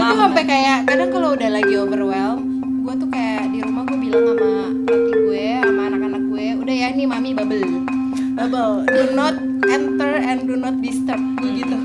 tuh sampai kayak kadang kalau udah lagi overwhelm, gue tuh kayak di rumah gue bilang sama laki gue, sama anak-anak gue, udah ya nih mami bubble, do not enter and do not disturb, gue gitu.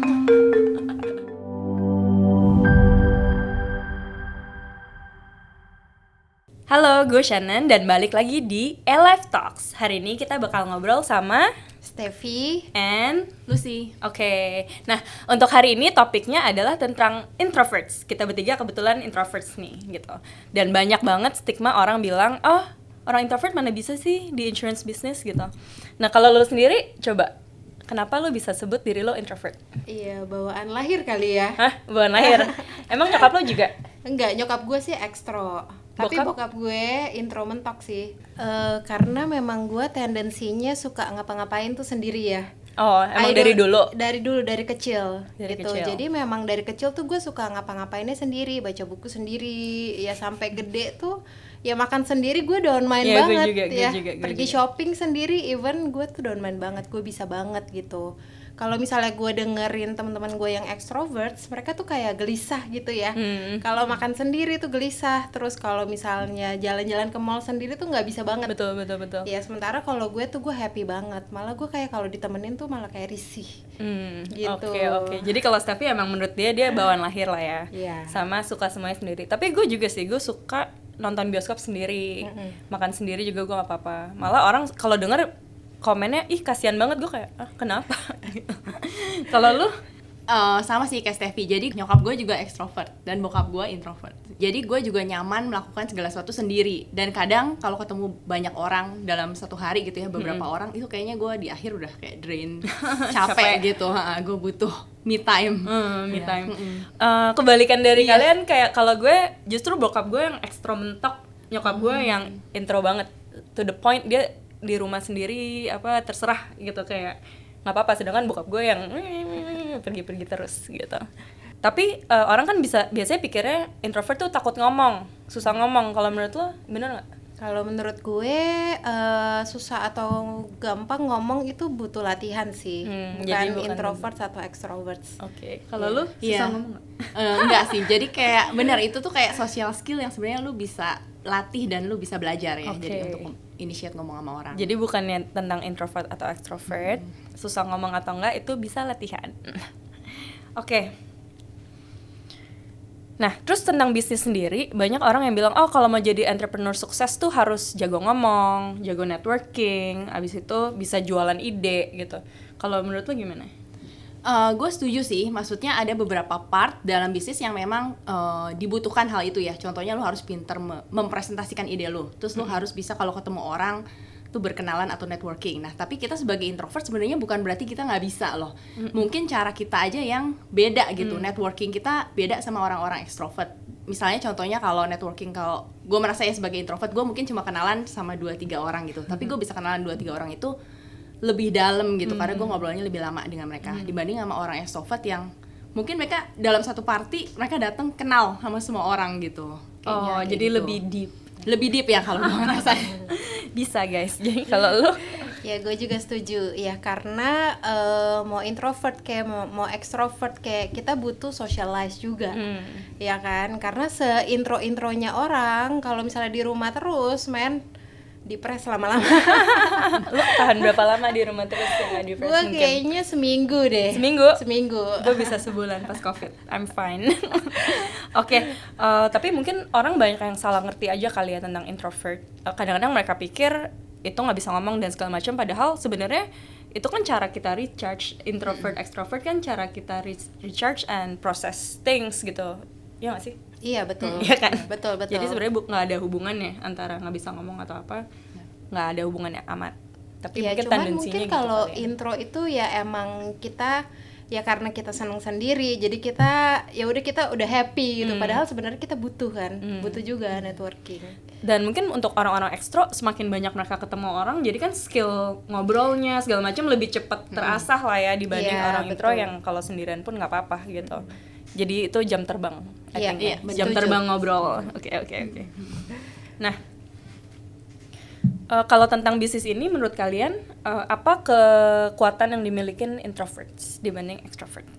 Halo, gue Shannon dan balik lagi di Life Talks. Hari ini kita bakal ngobrol sama Steffi and Lucy. Oke. Nah, untuk hari ini topiknya adalah tentang introverts. Kita bertiga kebetulan introverts nih, gitu. Dan banyak banget stigma orang bilang, "Oh, orang introvert mana bisa sih di insurance business?" gitu. Nah, kalau lo sendiri coba kenapa lo bisa sebut diri lo introvert? Iya, bawaan lahir kali ya. Hah? Bawaan lahir. Emang nyokap lo juga? Enggak, nyokap gue sih ekstro. Tapi bokap gue intro mentok sih. Karena memang gue tendensinya suka ngapa-ngapain tuh sendiri ya. Oh, emang dari dulu? Dari kecil Dari gitu. kecil. Jadi memang dari kecil tuh gue suka ngapa-ngapainnya sendiri, baca buku sendiri. Ya sampai gede tuh ya makan sendiri gue down main banget ya. Pergi shopping sendiri, even gue tuh down main banget. Gue bisa banget gitu. Kalau misalnya gue dengerin teman-teman gue yang extroverts, mereka tuh kayak gelisah gitu ya. Kalau makan sendiri tuh gelisah, terus kalau misalnya jalan-jalan ke mall sendiri tuh nggak bisa banget. Betul. Ya sementara kalau gue tuh gue happy banget, malah gue kayak kalau ditemenin tuh malah kayak risih. Gitu. Oke. Jadi kalau Steffi emang menurut dia bawaan lahir lah ya. Iya. Sama suka semuanya sendiri. Tapi gue juga sih, gue suka nonton bioskop sendiri, makan sendiri juga gue nggak apa-apa. Malah orang kalau denger komennya, ih kasihan banget, gue kayak, kenapa? Kalau lu? Sama sih kayak Steffi, jadi nyokap gue juga ekstrovert dan bokap gue introvert. Jadi gue juga nyaman melakukan segala sesuatu sendiri. Dan kadang kalau ketemu banyak orang dalam satu hari gitu ya, beberapa orang, itu kayaknya gue di akhir udah kayak drain, capek gitu. Gue butuh me time. Me time. Kebalikan dari kalian, kayak kalau gue justru bokap gue yang ekstro mentok, nyokap gue yang intro banget. To the point, dia di rumah sendiri apa terserah gitu, kayak nggak apa-apa, sedangkan bokap gue yang pergi-pergi terus gitu. Tapi orang kan biasanya pikirnya introvert tuh takut ngomong, susah ngomong. Kalau menurut lo bener nggak? Kalau menurut gue susah atau gampang ngomong itu butuh latihan sih, bukan introvert atau extrovert. Oke. Kalau lu susah ngomong nggak? Enggak sih, jadi kayak benar itu tuh kayak social skill yang sebenarnya lu bisa latih dan lu bisa belajar ya. Jadi untuk initiate ngomong sama orang. Jadi bukannya tentang introvert atau extrovert, susah ngomong atau enggak itu bisa latihan. Oke. Nah, terus tentang bisnis sendiri, banyak orang yang bilang, oh kalau mau jadi entrepreneur sukses tuh harus jago ngomong, jago networking, abis itu bisa jualan ide gitu. Kalau menurut lo gimana? Gue setuju sih, maksudnya ada beberapa part dalam bisnis yang memang dibutuhkan hal itu ya. Contohnya lo harus pinter mempresentasikan ide lo, terus lo harus bisa kalau ketemu orang tuh berkenalan atau networking. Nah, tapi kita sebagai introvert sebenarnya bukan berarti kita nggak bisa loh. Mungkin cara kita aja yang beda gitu. Networking kita beda sama orang-orang extrovert. Misalnya contohnya kalau networking, kalau gue merasa ya sebagai introvert, gue mungkin cuma kenalan sama 2-3 orang gitu. Tapi gue bisa kenalan 2-3 orang itu lebih dalam gitu, karena gue ngobrolnya lebih lama dengan mereka dibanding sama orang extrovert yang mungkin mereka dalam satu party mereka datang kenal sama semua orang gitu. Kayaknya, jadi gitu. Lebih deep ya kalau gue ngerasa. Bisa guys. Jadi kalau lu? Ya gue juga setuju ya, karena mau introvert kayak mau extrovert kayak kita butuh socialize juga. Ya kan, karena seintro-intronya orang kalau misalnya di rumah terus depres lama-lama. Lu tahan berapa lama di rumah terus ya nggak depres? Gue kayaknya seminggu deh. Seminggu. Gue bisa sebulan pas COVID. I'm fine. Oke. Tapi mungkin orang banyak yang salah ngerti aja kali ya tentang introvert. Kadang-kadang mereka pikir itu nggak bisa ngomong dan segala macam, padahal sebenarnya itu kan cara kita recharge. Introvert, extrovert kan cara kita recharge and process things gitu. Ya nggak sih? Iya betul. Iya kan? Betul. Jadi sebenarnya nggak ada hubungannya antara nggak bisa ngomong atau apa, nggak ada hubungannya amat. Tapi ya, mungkin cuman tendensinya mungkin gitu kalau kali ya. intro itu ya emang kita ya karena kita seneng sendiri, jadi kita ya udah kita udah happy gitu. Padahal sebenarnya kita butuh kan, butuh juga networking. Dan mungkin untuk orang-orang ekstro, semakin banyak mereka ketemu orang, jadi kan skill ngobrolnya segala macam lebih cepat terasah lah ya dibanding orang intro yang kalau sendirian pun nggak apa-apa gitu. Jadi itu jam terbang. Iya, jam terbang ngobrol. Oke. Nah, kalau tentang bisnis ini menurut kalian apa kekuatan yang dimiliki introverts dibanding extrovert?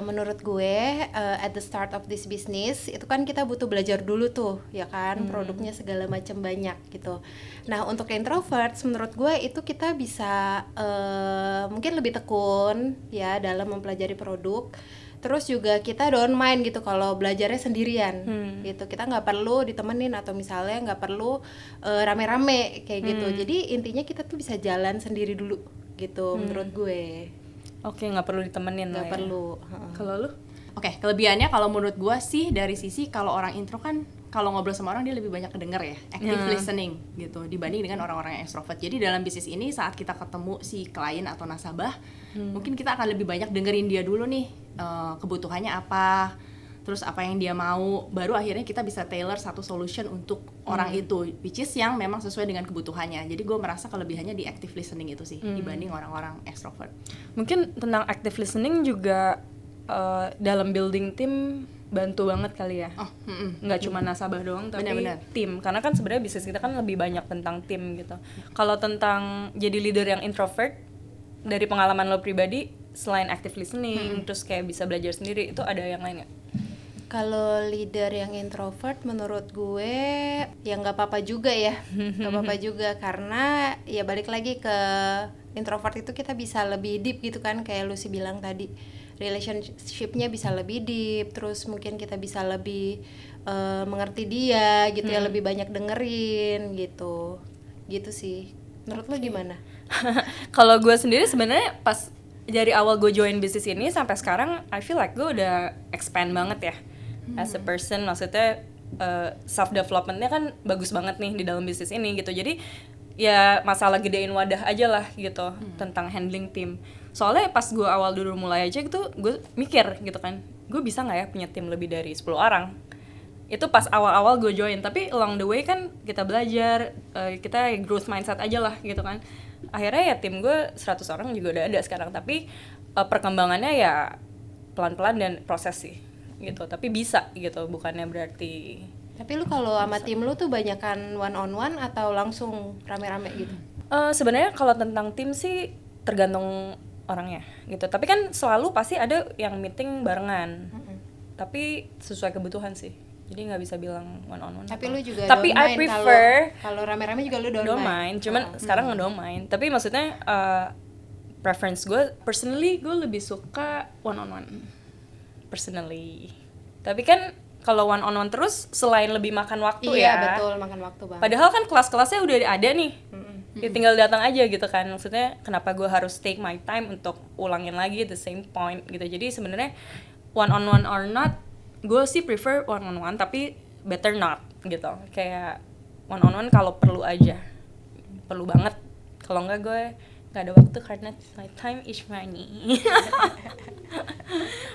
Menurut gue at the start of this business itu kan kita butuh belajar dulu tuh ya kan, produknya segala macam banyak gitu. Nah untuk introverts menurut gue itu kita bisa mungkin lebih tekun ya dalam mempelajari produk. Terus juga kita don't mind gitu kalau belajarnya sendirian gitu, kita nggak perlu ditemenin atau misalnya nggak perlu rame-rame kayak gitu. Jadi intinya kita tuh bisa jalan sendiri dulu gitu menurut gue. Oke, nggak perlu ditemenin lah ya. Nggak perlu. Kalau lu? Oke, kelebihannya kalau menurut gua sih dari sisi kalau orang intro kan kalau ngobrol sama orang dia lebih banyak kedenger ya, active listening gitu dibanding dengan orang-orang yang extrovert. Jadi dalam bisnis ini saat kita ketemu si klien atau nasabah, mungkin kita akan lebih banyak dengerin dia dulu nih, kebutuhannya apa, terus apa yang dia mau, baru akhirnya kita bisa tailor satu solution untuk orang itu, which is yang memang sesuai dengan kebutuhannya. Jadi gue merasa kelebihannya di active listening itu sih dibanding orang-orang extrovert. Mungkin tentang active listening juga dalam building tim bantu banget kali ya. Nggak cuma nasabah doang tapi Benar-benar. tim, karena kan sebenarnya bisnis kita kan lebih banyak tentang tim gitu. Kalau tentang jadi leader yang introvert, dari pengalaman lo pribadi selain active listening terus kayak bisa belajar sendiri, itu ada yang lain nggak? Kalau leader yang introvert menurut gue ya nggak apa-apa juga ya, nggak apa-apa juga karena ya balik lagi ke introvert itu kita bisa lebih deep gitu kan, kayak Lucy bilang tadi relationship-nya bisa lebih deep, terus mungkin kita bisa lebih mengerti dia gitu ya, lebih banyak dengerin gitu sih. Menurut lo gimana? Kalau gue sendiri sebenarnya pas dari awal gue join bisnis ini sampai sekarang, I feel like gue udah expand banget ya as a person. Maksudnya self developmentnya kan bagus banget nih di dalam bisnis ini gitu. Jadi ya masalah gedein wadah aja lah gitu tentang handling tim. Soalnya pas gue awal dulu mulai aja gitu, gue mikir gitu kan, gue bisa nggak ya punya tim lebih dari 10 orang. Itu pas awal-awal gue join, tapi along the way kan kita belajar, kita growth mindset aja lah gitu kan. Akhirnya ya tim gue 100 orang juga udah ada sekarang, tapi perkembangannya ya pelan-pelan dan proses sih gitu, tapi bisa gitu, bukannya berarti. Tapi lu kalau sama tim lu tuh banyakan one on one atau langsung rame-rame gitu? Sebenarnya kalau tentang tim sih tergantung orangnya gitu, tapi kan selalu pasti ada yang meeting barengan, tapi sesuai kebutuhan sih. Jadi nggak bisa bilang one on one. Tapi lu juga tapi don't I mind prefer kalau rame-rame juga lu don't mind. Cuman sekarang nggak don't mind. Tapi maksudnya preference gue personally, gue lebih suka one on one personally. Tapi kan kalau one on one terus selain lebih makan waktu Iya, ya. betul, makan waktu banget. Padahal kan kelas-kelasnya udah ada nih. Ya tinggal datang aja gitu kan. Maksudnya kenapa gue harus take my time untuk ulangin lagi the same point gitu. Jadi sebenarnya one on one or not, gue sih prefer one on one, tapi better not gitu. Kayak one on one kalau perlu aja, perlu banget. Kalau enggak gue nggak ada waktu karena my time is money.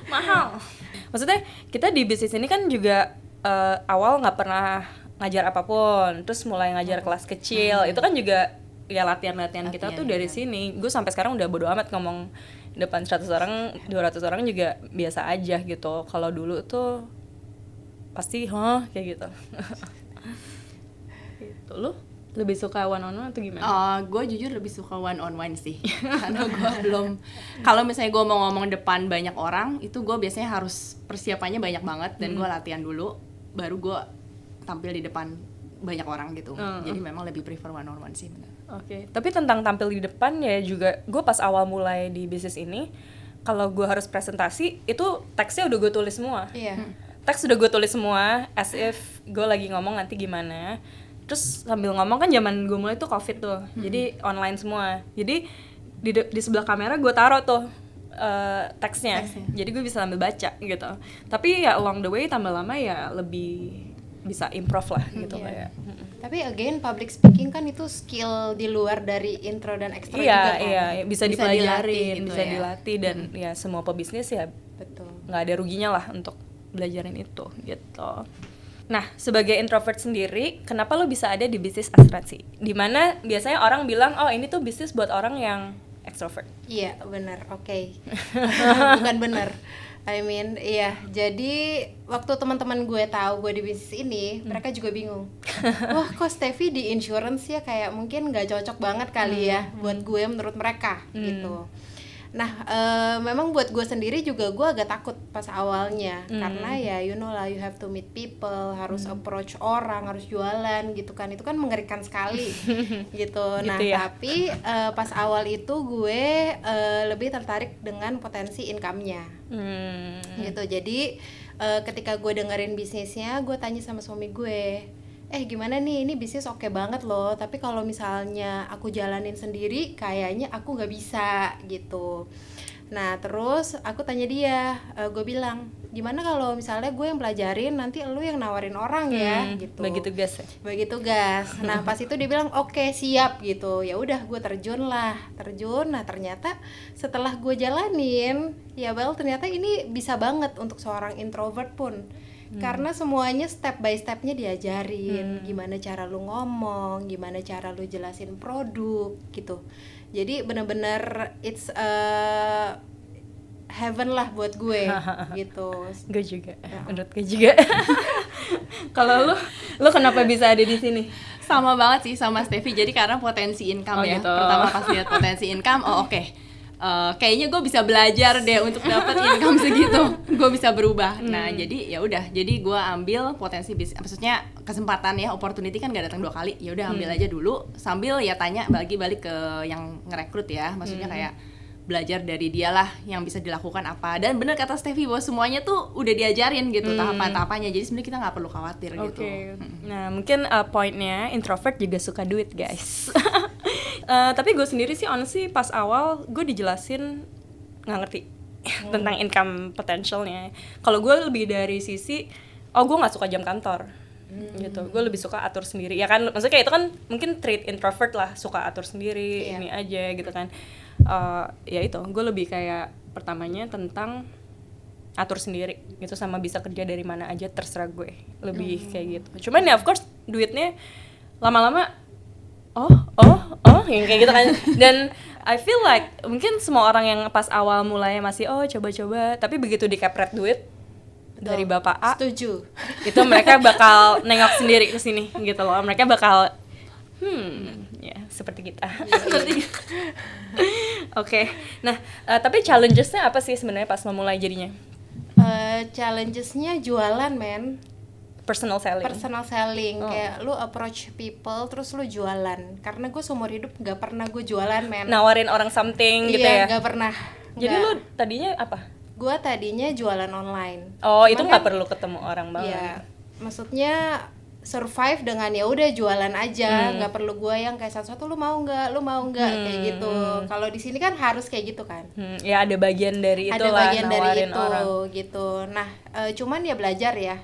Mahal. Maksudnya kita di bisnis ini kan juga awal nggak pernah ngajar apapun, terus mulai ngajar kelas kecil, itu kan juga ya latihan kita tuh dari sini. Gue sampai sekarang udah bodo amat ngomong depan 100 orang, 200 orang juga biasa aja gitu. Kalau dulu tuh pasti kayak gitu. Gitu. Lu lebih suka one on one atau gimana? Gue jujur lebih suka one on one sih. Karena gue belum, kalau misalnya gue mau ngomong depan banyak orang, itu gue biasanya harus persiapannya banyak banget dan gue latihan dulu, baru gue tampil di depan banyak orang gitu. Jadi memang lebih prefer one on one sih, benar. Oke. Tapi tentang tampil di depan ya juga, gue pas awal mulai di bisnis ini, kalau gue harus presentasi itu teksnya udah gue tulis semua. Iya. Teks udah gue tulis semua, as if gue lagi ngomong nanti gimana. Terus sambil ngomong kan zaman gue mulai tuh COVID tuh, jadi online semua. Jadi di sebelah kamera gue taruh tuh teksnya, jadi gue bisa sambil baca gitu. Tapi ya along the way tambah lama ya lebih bisa improve lah gitu kayak. Tapi again public speaking kan itu skill di luar dari intro dan extro juga kan. Iya, bisa dipelajarin, dilatih gitu bisa ya. dilatih dan ya semua pebisnis ya Betul. nggak ada ruginya lah untuk belajarin itu gitu. Nah, sebagai introvert sendiri, kenapa lo bisa ada di bisnis asuransi? Dimana biasanya orang bilang, oh ini tuh bisnis buat orang yang extrovert. Iya, benar. Oke. Bukan benar. I mean, iya. Jadi waktu teman-teman gue tahu gue di bisnis ini, mereka juga bingung. Wah, kok Steffi di insurance ya, kayak mungkin nggak cocok banget kali ya buat gue menurut mereka gitu. Nah, memang buat gue sendiri juga gue agak takut pas awalnya, karena ya you know lah, you have to meet people, harus approach orang, harus jualan gitu kan, itu kan mengerikan sekali gitu. Nah, ya? tapi pas awal itu gue lebih tertarik dengan potensi income-nya gitu. Jadi ketika gue dengerin bisnisnya, gue tanya sama suami gue, gimana nih, ini bisnis oke banget loh, tapi kalau misalnya aku jalanin sendiri kayaknya aku nggak bisa gitu. Nah terus aku tanya dia, gue bilang gimana kalau misalnya gue yang pelajarin, nanti lu yang nawarin orang ya gitu. Bagi tugas ya? Bagi tugas. Nah pas itu dia bilang oke, siap gitu. Ya udah gue terjun. Nah ternyata setelah gue jalanin, ya ternyata ini bisa banget untuk seorang introvert pun. Karena semuanya step by stepnya diajarin, gimana cara lu ngomong, gimana cara lu jelasin produk gitu. Jadi benar-benar it's heaven lah buat gue gitu. Gue juga, menurut gue juga. Kalau lu kenapa bisa ada di sini? Sama banget sih sama Steffi, jadi karena potensi income ya. Gitu. Pertama pas lihat potensi income, kayaknya gue bisa belajar deh untuk dapat income segitu, gue bisa berubah. Nah jadi ya udah, jadi gue ambil potensi bisnis, maksudnya kesempatan ya, opportunity kan gak datang 2 kali, ya udah ambil aja dulu, sambil ya tanya balik ke yang ngerekrut ya, maksudnya kayak belajar dari dia lah yang bisa dilakukan apa. Dan bener kata Steffi bahwa semuanya tuh udah diajarin gitu tahapan-tahapannya, jadi sebenarnya kita nggak perlu khawatir gitu. Nah mungkin poinnya introvert juga suka duit guys. Tapi gue sendiri sih honestly pas awal gue dijelasin nggak ngerti tentang income potentialnya. Kalau gue lebih dari sisi gue nggak suka jam kantor gitu, gue lebih suka atur sendiri ya kan, maksudnya kayak itu kan mungkin trait introvert lah, suka atur sendiri ini aja gitu kan. Ya itu gue lebih kayak pertamanya tentang atur sendiri gitu, sama bisa kerja dari mana aja terserah gue, lebih kayak gitu. Cuman ya of course duitnya lama-lama yang kayak gitu kan. Dan I feel like mungkin semua orang yang pas awal mulai masih coba-coba, tapi begitu dikepret duit dari Bapak A, setuju, itu mereka bakal nengok sendiri ke sini gitu loh. Mereka bakal ya seperti kita. Oke. Nah, tapi challenges-nya apa sih sebenarnya pas memulai jadinya? Challenges-nya jualan, men. Personal selling. Kayak lu approach people terus lu jualan. Karena gue seumur hidup gak pernah gue jualan, men. Nawarin orang something gitu ya? Iya, gak pernah. Jadi lu tadinya apa? Gue tadinya jualan online. Itu gak perlu ketemu orang banget. Iya, maksudnya survive dengan ya udah jualan aja, nggak perlu gue yang kayak satu-satu lu mau nggak kayak gitu. Kalau di sini kan harus kayak gitu kan. Ya ada bagian dari itu lah, nawarin orang gitu. Nah cuman ya belajar ya.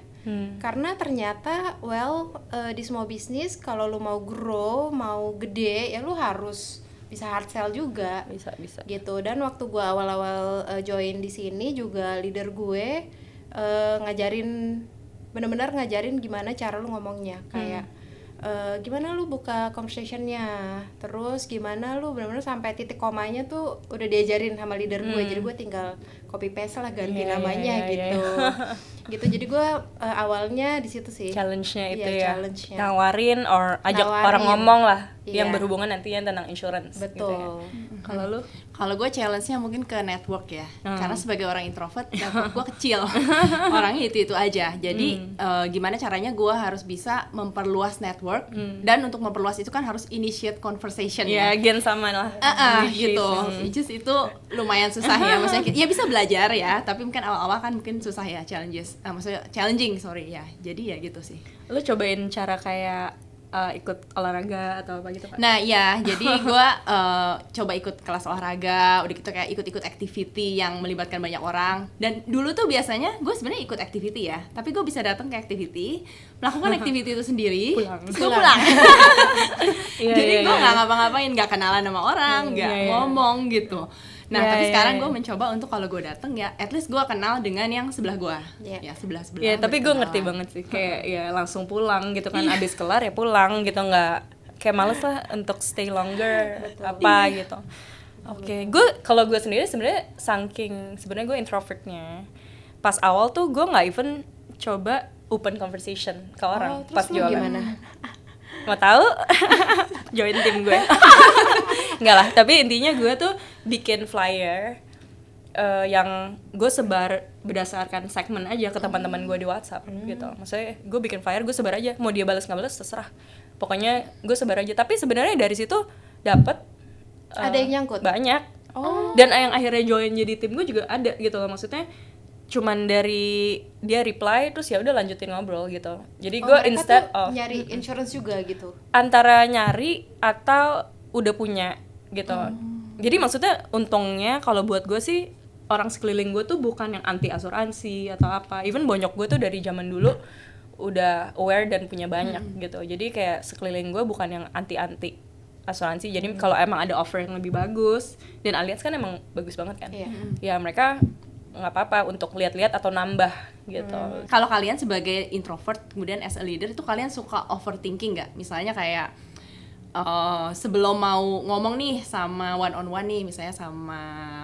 Karena ternyata di semua bisnis kalau lu mau grow, mau gede ya lu harus bisa hard sell juga. Bisa. Gitu. Dan waktu gue awal-awal join di sini juga leader gue benar-benar ngajarin gimana cara lu ngomongnya, kayak gimana lu buka conversationnya, terus gimana lu benar-benar sampai titik komanya tuh udah diajarin sama leader gue. Jadi gue tinggal copy paste lah, ganti namanya gitu. Gitu. Jadi gue awalnya di situ sih challenge-nya itu challenge-nya. Nawarin orang ngomong lah yang Iya. berhubungan nantinya tentang insurance. Betul. Gitu ya. Kalau lu? Kalau gue challenge-nya mungkin ke network ya. Karena sebagai orang introvert, network gue kecil. Orangnya itu aja. Jadi gimana caranya gue harus bisa memperluas network, dan untuk memperluas itu kan harus initiate conversation ya. Gen sama lah. Gitu. Which is itu lumayan susah ya. Maksudnya ya bisa belajar ya, tapi mungkin awal-awal kan mungkin susah ya, maksudnya challenging ya. Jadi ya gitu sih. Lu cobain cara kayak ikut olahraga atau apa gitu kan? Nah iya, jadi gue coba ikut kelas olahraga, udah gitu kayak ikut activity yang melibatkan banyak orang. Dan dulu tuh biasanya gue sebenarnya ikut activity ya, tapi gue bisa datang ke activity, melakukan activity itu sendiri, terus gue pulang. Jadi gue nggak ngapa-ngapain, nggak kenalan sama orang, nggak ngomong gitu. Nah tapi sekarang gue mencoba untuk kalau gue dateng ya, at least gue kenal dengan yang sebelah gue, ya sebelah. Ya tapi gue ngerti banget sih, kayak ya langsung pulang gitu kan, abis kelar ya pulang gitu, nggak kayak males lah untuk stay longer apa gitu. Oke, kalau gue sendiri sebenarnya saking sebenarnya gue introvertnya, pas awal tuh gue nggak even coba open conversation ke orang pas jualan. Gimana? Mau tahu? Join tim gue. Enggak lah, tapi intinya gue tuh bikin flyer yang gue sebar berdasarkan segmen aja ke teman-teman gue di WhatsApp gitu. Maksudnya gue bikin flyer, gue sebar aja, mau dia balas nggak balas terserah, pokoknya gue sebar aja. Tapi sebenarnya dari situ dapet ada yang nyangkut banyak. Dan yang akhirnya join jadi tim gue juga ada gitu loh. Maksudnya cuman dari dia reply terus ya udah lanjutin ngobrol gitu. Jadi gue instead of nyari insurance juga gitu, antara nyari atau udah punya gitu. Jadi maksudnya untungnya kalau buat gue sih orang sekeliling gue tuh bukan yang anti asuransi atau apa. Even bonyok gue tuh dari zaman dulu udah aware dan punya banyak gitu. Jadi kayak sekeliling gue bukan yang anti-anti asuransi. Jadi kalau emang ada offer yang lebih bagus, dan Allianz kan emang bagus banget kan. Ya mereka nggak apa-apa untuk lihat-lihat atau nambah gitu. Kalau kalian sebagai introvert kemudian as a leader itu kalian suka overthinking nggak? Misalnya kayak sebelum mau ngomong nih sama one on one nih, misalnya sama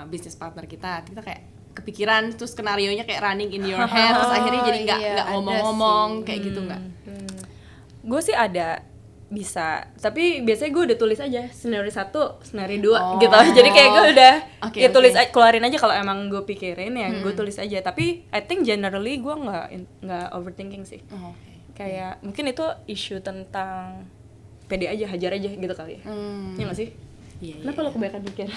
business partner kita kayak kepikiran terus skenarionya kayak running in your head terus akhirnya jadi nggak ngomong-ngomong kayak gitu nggak? Gue sih ada, bisa, tapi biasanya gue udah tulis aja scenario 1, scenario 2 gitu. Jadi kayak gue udah tulis keluarin aja kalau emang gue pikirin ya gue tulis aja. Tapi I think generally gue nggak overthinking sih. Kayak mungkin itu isu tentang pede aja, hajar aja gitu kali ya. Iya nggak sih? Kenapa lo kebanyakan mikir?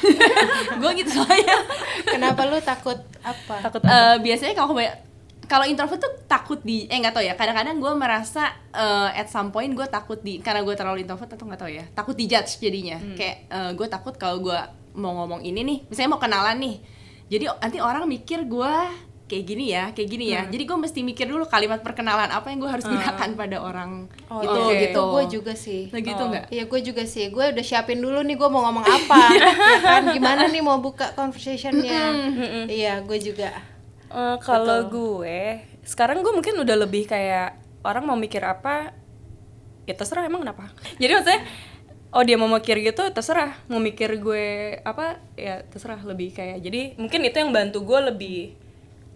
Gue gitu soalnya. Kenapa lu takut apa? Takut apa? Biasanya kalau introvert tuh takut nggak tahu ya, kadang-kadang gue merasa at some point gue takut karena gue terlalu introvert atau nggak tahu ya, takut dijudge jadinya. Kayak gue takut kalau gue mau ngomong ini nih, misalnya mau kenalan nih, jadi nanti orang mikir gue kayak gini ya, jadi gue mesti mikir dulu kalimat perkenalan apa yang gue harus gunakan pada orang gitu. Gue juga sih. Nah, gitu nggak? Iya, gue juga sih. Gue udah siapin dulu nih gue mau ngomong apa, ya kan? Gimana nih mau buka conversationnya? Iya, gue juga. Kalau gue sekarang gue mungkin udah lebih kayak orang mau mikir apa ya terserah, emang kenapa. Jadi maksudnya dia mau mikir gitu terserah, mau mikir gue apa ya terserah, lebih kayak, jadi mungkin itu yang bantu gue lebih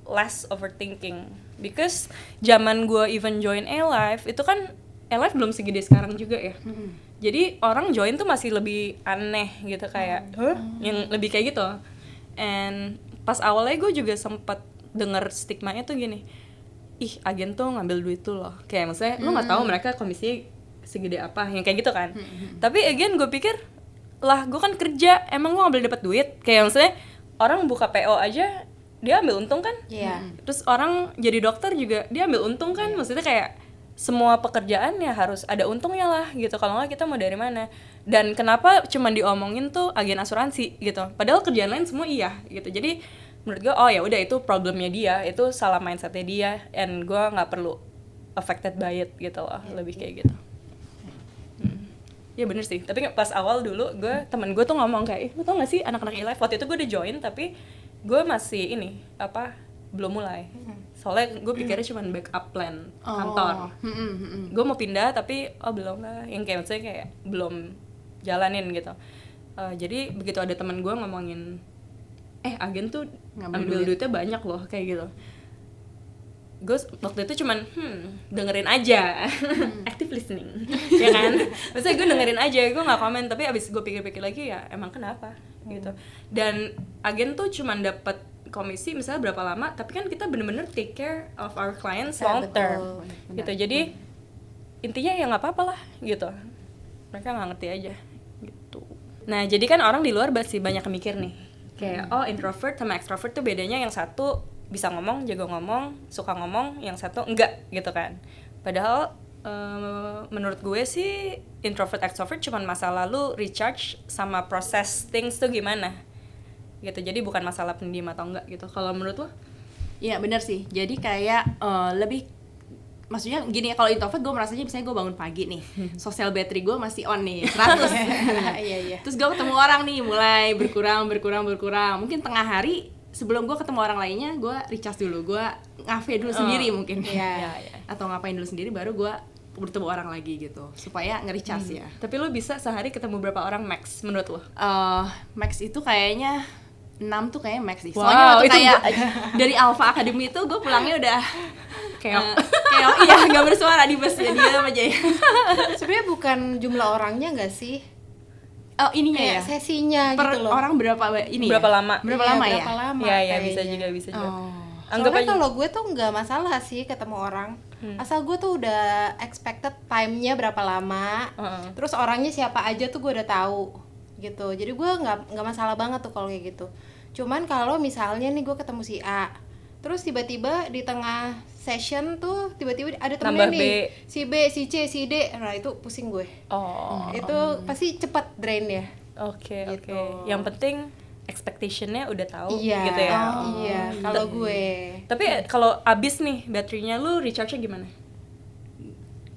less overthinking. Because zaman gue even join A-Life itu kan A-Life belum segede sekarang juga ya. Jadi orang join tuh masih lebih aneh gitu, kayak yang lebih kayak gitu. And pas awalnya gue juga sempet denger stigmanya tuh gini, ih agen tuh ngambil duit tuh loh, kayak maksudnya lu nggak tahu mereka komisi segede apa, yang kayak gitu kan. Tapi again gue pikir lah, gue kan kerja, emang gue ngambil dapat duit, kayak maksudnya orang buka PO aja dia ambil untung kan. Terus orang jadi dokter juga dia ambil untung kan. Maksudnya kayak semua pekerjaan ya harus ada untungnya lah gitu, kalau nggak kita mau dari mana. Dan kenapa cuman diomongin tuh agen asuransi gitu, padahal kerjaan lain semua iya gitu. Jadi menurut gue ya udah, itu problemnya dia, itu salah mindsetnya dia, and gue nggak perlu affected by it gitu loh. Lebih kayak gitu. Ya bener sih, tapi pas awal dulu temen gue tuh ngomong kayak, lu tau gak sih anak-anak E-Life, waktu itu gue udah join tapi gue masih belum mulai. Soalnya gue pikirnya cuma backup plan kantor. Gue mau pindah tapi belum lah, yang kayak maksudnya kayak belum jalanin gitu. Jadi begitu ada teman gue ngomongin agen tuh ambil duitnya banyak loh kayak gitu, gue waktu itu cuman dengerin aja. Active listening ya kan, maksudnya gue dengerin aja, gue nggak komen. Tapi abis gue pikir-pikir lagi ya emang kenapa gitu. Dan agen tuh cuman dapat komisi misalnya berapa lama, tapi kan kita bener-bener take care of our clients long term gitu. Jadi intinya ya nggak apa-apa lah gitu, mereka nggak ngerti aja gitu. Nah jadi kan orang di luar masih banyak mikir nih kayak introvert sama extrovert tuh bedanya, yang satu bisa ngomong, jago ngomong, suka ngomong, yang satu enggak gitu kan. Padahal menurut gue sih introvert extrovert cuman masa lalu recharge sama process things tuh gimana gitu. Jadi bukan masalah pendiam atau enggak gitu. Kalau menurut lo? Iya benar sih. Jadi kayak lebih, maksudnya gini ya, kalau introvert gue merasanya misalnya gue bangun pagi nih, social battery gue masih on nih 100. Terus gue ketemu orang nih mulai berkurang. Mungkin tengah hari sebelum gue ketemu orang lainnya, gue recharge dulu, gue ngafe dulu sendiri mungkin. Atau ngapain dulu sendiri baru gue bertemu orang lagi gitu, supaya nge-recharge ya. Tapi lo bisa sehari ketemu berapa orang max menurut lo? Max itu kayaknya 6 tuh kayaknya max sih. Wow, Soalnya waktu kayak dari Alpha Academy itu gue pulangnya udah keok, iya nggak bersuara di bus, jadi diam aja ya. Sebenarnya bukan jumlah orangnya nggak sih? Oh, ininya kayak ya. Sesinya Per gitu loh. orang berapa ini? Berapa lama? Berapa Iya, lama ya? berapa lama Iya, bisa kayaknya. juga, bisa juga. Oh. Anggap Soalnya aja. kalau gue tuh nggak masalah sih ketemu orang, asal gue tuh udah expected time-nya berapa lama, terus orangnya siapa aja tuh gue udah tahu gitu. Jadi gue nggak masalah banget tuh kalau kayak gitu. Cuman kalau misalnya nih gue ketemu si A, terus tiba-tiba di tengah session tuh tiba-tiba ada temennya Nambah nih, B. si B, si C, si D, nah itu pusing gue. Itu pasti cepat drain ya. Oke, Gitu. oke. Yang penting expectation-nya udah tahu Iya, gitu ya. iya. Kalau gue, Tapi kalau abis nih baterainya, lu recharge-nya gimana?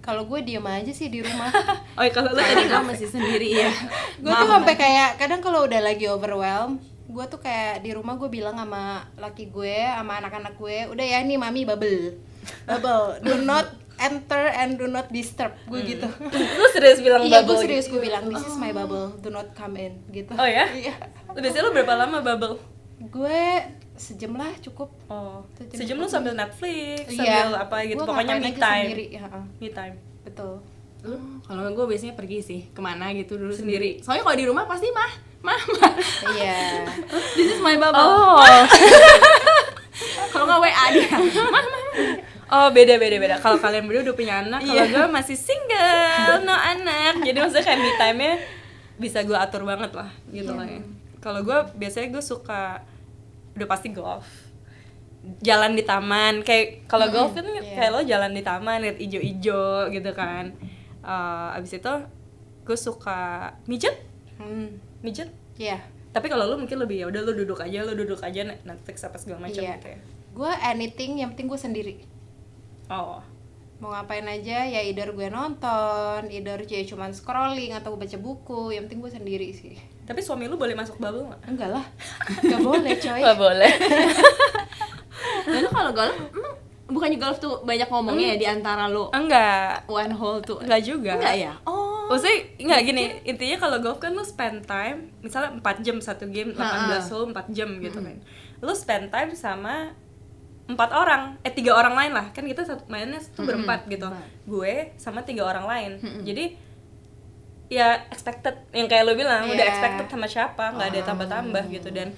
kalau gue diem aja sih di rumah. Oh, kalau lu Tadi tadi gue masih sendiri ya. Gue tuh sampai kayak kadang kalau udah lagi overwhelm, gue tuh kayak di rumah gue bilang sama laki gue, sama anak-anak gue, udah ya nih mami bubble, do not enter and do not disturb, gue gitu. lu serius bilang Iya, gue bubble serius gitu? gue bilang this is my bubble, do not come in gitu. Oh ya? Iya. Biasanya lu berapa lama bubble? Gue sejam lah cukup. Oh, Sejam sejam lu sambil Netflix, Iya. sambil apa gitu, Gua pokoknya ngapain me aja time. sendiri, ya, Me time. betul. Kalau gue biasanya pergi sih kemana gitu dulu sendiri. Soalnya kalau di rumah pasti mah. Iya. This is my bubble. Oh. Kalau nggak WA dia. Oh, beda. Kalau kalian berdua udah punya anak, kalau gue masih single, no anak. Jadi maksudnya kayak me time-nya bisa gue atur banget lah gitu lah ya. Kalau gue biasanya gue suka udah pasti golf. Jalan di taman, kayak kalau golf kan kayak lo jalan di taman lihat ijo-ijo gitu kan. Abis itu gue suka mijet. Iya. Tapi kalau lu mungkin lebih ya udah lu duduk aja Netflix apa segala macam Iya. gitu ya. Gue anything yang penting gue sendiri. Oh. Mau ngapain aja ya, either gue nonton, either ya cuman scrolling atau baca buku, yang penting gue sendiri sih. Tapi suami lu boleh masuk bubble nggak? Enggak lah, nggak boleh coy. Nggak boleh. Lalu kalau golf, emang bukannya golf tuh banyak ngomongnya ya di antara lo Enggak. one hole tuh? Enggak juga. Enggak ya? Oh. Maksudnya enggak gini, intinya kalau golf kan lu spend time, misalnya 4 jam satu game, 18 hole 4 jam gitu kan. Lu spend time sama 3 orang lain lah. Kan kita satu mainnya tuh berempat gitu. Gue sama 3 orang lain. Jadi ya expected, yang kayak lo bilang udah expected sama siapa, nggak ada tambah-tambah gitu. Dan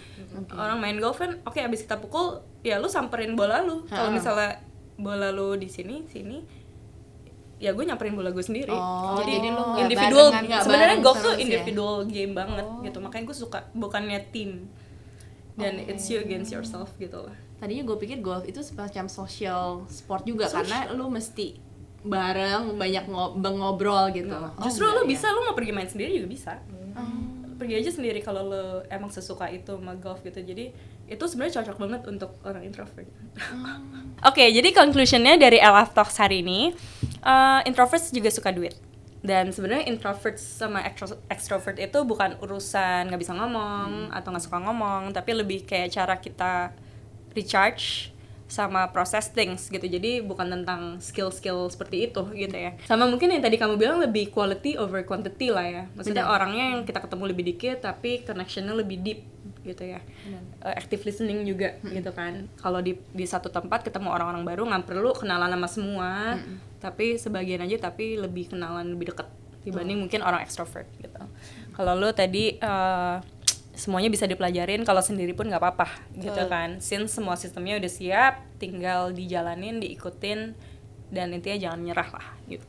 orang main golf kan oke, abis kita pukul ya lu samperin bola lu. Kalau misalnya bola lu di sini ya gue nyamperin bola gue sendiri. Jadi lu nggak individual. barengan, nggak Sebenarnya bareng golf tuh terus ya? individual game banget gitu. Makanya gue suka bukannya team. Dan it's you against yourself gitu lah. Tadinya gue pikir golf itu semacam social sport juga, karena lu mesti bareng, banyak ngobrol gitu. Justru lu bisa, lu mau pergi main sendiri juga bisa. Pergi aja sendiri kalau lu emang sesuka itu sama golf gitu. Jadi itu sebenarnya cocok banget untuk orang introvert. Oke, jadi conclusionnya dari LF Talks hari ini, introverts juga suka duit. Dan sebenarnya introvert sama extrovert itu bukan urusan nggak bisa ngomong atau nggak suka ngomong, tapi lebih kayak cara kita recharge sama process things gitu. Jadi bukan tentang skill-skill seperti itu gitu ya. Sama mungkin yang tadi kamu bilang lebih quality over quantity lah ya. Maksudnya orangnya yang kita ketemu lebih dikit tapi connectionnya lebih deep gitu ya. Active listening juga gitu kan. Kalau di satu tempat ketemu orang-orang baru nggak perlu kenalan sama semua, tapi sebagian aja, tapi lebih kenalan lebih dekat dibanding mungkin orang extrovert gitu. Kalau lo tadi semuanya bisa dipelajarin, kalau sendiri pun nggak apa-apa gitu kan. Since semua sistemnya udah siap, tinggal dijalanin, diikutin, dan intinya jangan nyerah lah gitu.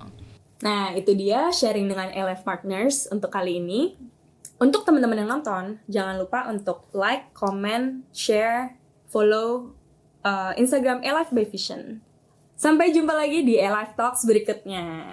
Nah, itu dia sharing dengan LF Partners untuk kali ini. Untuk teman-teman yang nonton, jangan lupa untuk like, comment, share, follow Instagram LF by Vision. Sampai jumpa lagi di LF Talks berikutnya.